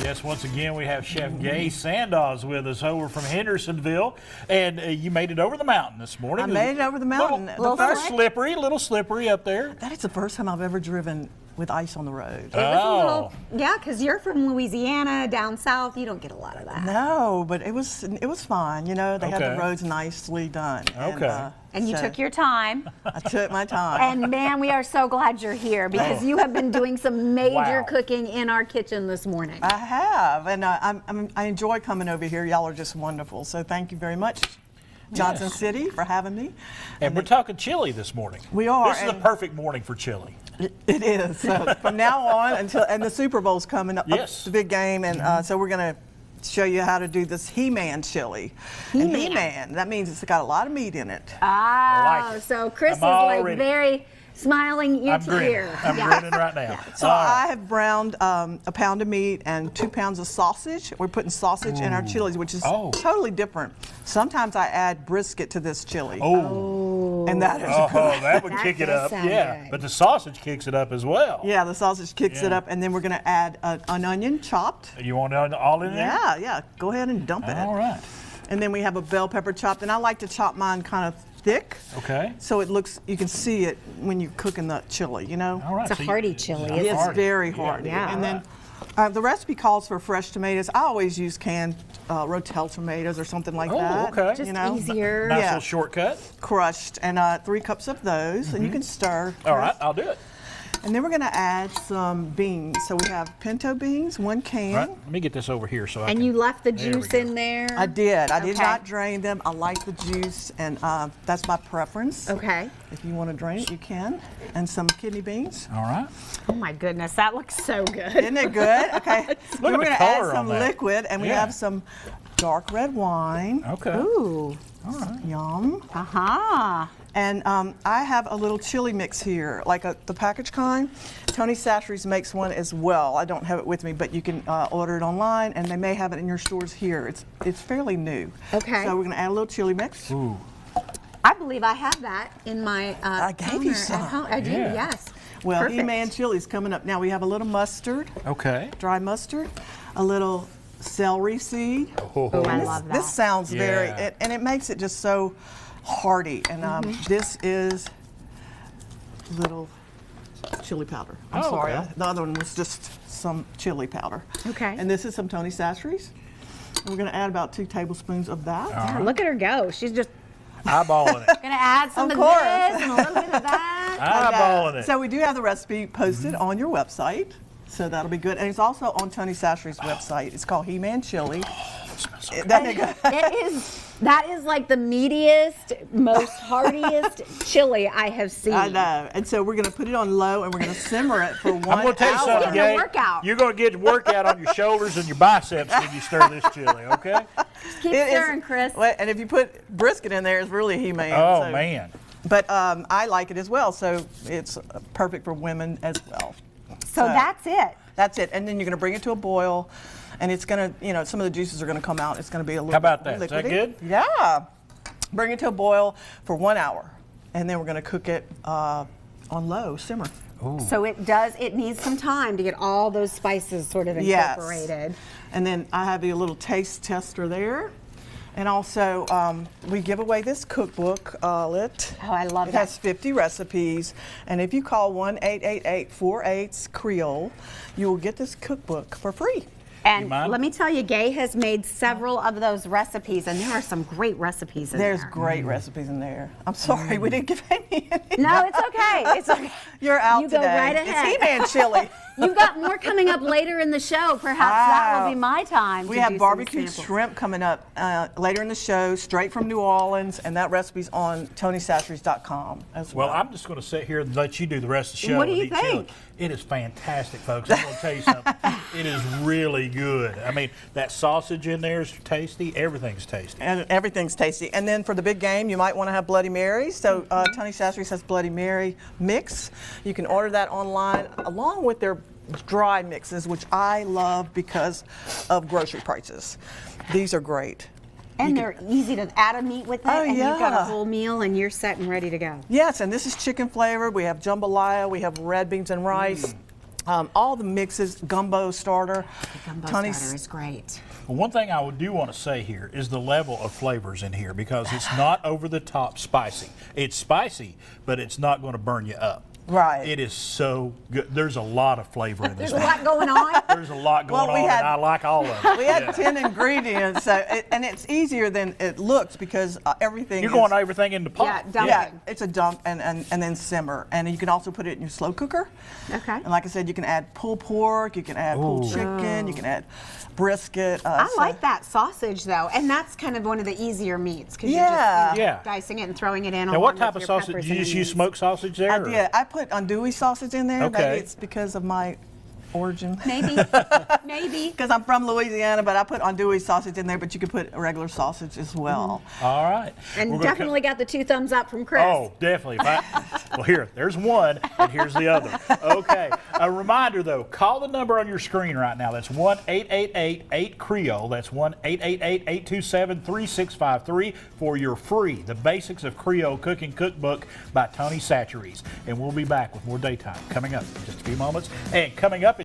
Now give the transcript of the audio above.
Yes, once again we have Chef Gaye Sandoz with us over from Hendersonville, and you made it over the mountain this morning. I made it over the mountain. A little slippery up there. That is the first time I've ever driven with ice on the road. It was a little, yeah, because you're from Louisiana, down south. You don't get a lot of that. No, but it was fine. You know, they had the roads nicely done. Okay. And you took your time. I took my time. And man, we are so glad you're here because you have been doing some major cooking in our kitchen this morning. I have, and I enjoy coming over here. Y'all are just wonderful. So thank you very much, Johnson City, for having me. And we're talking chili this morning. We are. This is a perfect morning for chili. It is. So from now on and the Super Bowl's coming up, yes, the big game, and so we're going to show you how to do this He-Man chili. And He-Man, that means it's got a lot of meat in it. Oh, so Chris is like very smiling ear to ear. I'm grinning right now. So I have browned a pound of meat and 2 pounds of sausage. We're putting sausage in our chilies, which is totally different. Sometimes I add brisket to this chili. And that is good. That would kick it up. Yeah, good. But the sausage kicks it up as well. Yeah, the sausage kicks it up, and then we're going to add an onion chopped. You want it all in there? Yeah, yeah. Go ahead and dump it. All right. And then we have a bell pepper chopped, and I like to chop mine kind of thick. Okay. So it looks, you can see it when you're cooking the chili, you know? All right. It's a hearty chili. It's very hearty. Yeah. And then the recipe calls for fresh tomatoes. I always use canned Rotel tomatoes or something like that. Okay. Just you know? easier. Nice little shortcut. Crushed, and 3 cups of those, and you can stir. All right, I'll do it. And then we're going to add some beans. So we have pinto beans, 1 can. Right. Let me get this over here so I can. And you left the juice in there? I did. I did not drain them. I like the juice, and that's my preference. Okay. If you want to drain it, you can. And some kidney beans. All right. Oh my goodness, that looks so good. Isn't it good? Okay. Look We're at going the to add color some on that. liquid, and we have some dark red wine. Okay. Ooh. All right. Yum. Aha. And I have a little chili mix here, like the package kind. Tony Chachere's makes one as well. I don't have it with me, but you can order it online, and they may have it in your stores here. It's fairly new. Okay. So we're going to add a little chili mix. Ooh. I believe I have that in my I gave you some. at home. I do, yes. Well, Perfect. He-Man chili's coming up. Now we have a little mustard, Okay. dry mustard, a little celery seed. Oh, I love that. This sounds very, Yeah. and it makes it just so hearty. And this is little chili powder. I'm sorry, okay. the other one was just some chili powder. Okay. And this is some Tony Chachere's. We're going to add about 2 tablespoons of that. Yeah, look at her go. She's just Eyeballing it. gonna add some of course. this and a little bit of that. Eyeballing it. So we do have the recipe posted on your website, so that'll be good. And it's also on Tony Chachere's website. It's called He-Man Chili. That is like the meatiest, most heartiest chili I have seen. I know. And so we're going to put it on low, and we're going to simmer it for 1 hour. I'm going to tell you something, Getting a Gaye. workout. You're going to get a workout on your shoulders and your biceps when you stir this chili, okay? Keep stirring, Chris. Well, and if you put brisket in there, it's really He-Man. Oh, man. But I like it as well, so it's perfect for women as well. So that's it. That's it. And then you're going to bring it to a boil, and it's going to, you know, some of the juices are going to come out. It's going to be a little How about bit that? Is that liquidy. good? Yeah. Bring it to a boil for 1 hour, and then we're going to cook it on low simmer. Ooh. So it needs some time to get all those spices sort of incorporated. Yes. And then I have a little taste tester there. And also, we give away this cookbook. Oh, I love it that. It has 50 recipes. And if you call 1-888-48-CREOLE, you will get this cookbook for free. And let me tell you, Gaye has made several of those recipes, and there are some great recipes in there. There's great recipes in there. I'm sorry, we didn't give any. No, it's okay. It's okay. You're out You today. go right ahead. It's He-Man chili. You've got more coming up later in the show. Perhaps that will be my time. We to have do barbecue some shrimp coming up later in the show, straight from New Orleans, and that recipe's on TonyChachere's.com as well. Well, I'm just going to sit here and let you do the rest of the show. What do you and eat chili. think? It is fantastic, folks. I'm going to tell you something. It is really good. I mean, that sausage in there is tasty. Everything's tasty. And everything's tasty. And then for the big game, you might want to have Bloody Mary. So Tony Chachere's has Bloody Mary mix. You can order that online along with their dry mixes, which I love because of grocery prices. These are great. And they're easy to add a meat with it, and you've got a yeah. whole meal, and you're set and ready to go. Yes, and this is chicken flavored. We have jambalaya. We have red beans and rice. All the mixes, gumbo starter. The gumbo Tony's- starter is great. Well, one thing I do want to say here is the level of flavors in here, because it's not over the top spicy. It's spicy, but it's not going to burn you up. Right. It is so good. There's a lot of flavor in this. There's a lot going on. There's a lot going Well, we on, had- and I like all of it. We had 10 ingredients, so and it's easier than it looks because everything. You're is, going everything in the pot. Yeah, dumping. Yeah, it's a dump and then simmer, and you can also put it in your slow cooker. Okay. And like I said, you can add pulled pork, you can add pulled chicken, you can add brisket. I like that sausage though, and that's kind of one of the easier meats because Yeah. you're Yeah. just dicing it and throwing it in. Now, along what with type of your sausage? peppers Did you and just use onions. smoked sausage there? I or- did. I put andouille sausage in there. Okay. Maybe it's because of my origin. Maybe, maybe. Because I'm from Louisiana, but I put andouille sausage in there, but you could put regular sausage as well. All right. And We're gonna definitely got the 2 thumbs up from Chris. Oh, definitely. Well, here, there's one, and here's the other. Okay. A reminder, though, call the number on your screen right now. That's 1-888-8-CREOLE. That's 1-888-827-3653 for your free The Basics of Creole Cooking Cookbook by Tony Chachere. And we'll be back with more Daytime coming up in just a few moments. And coming up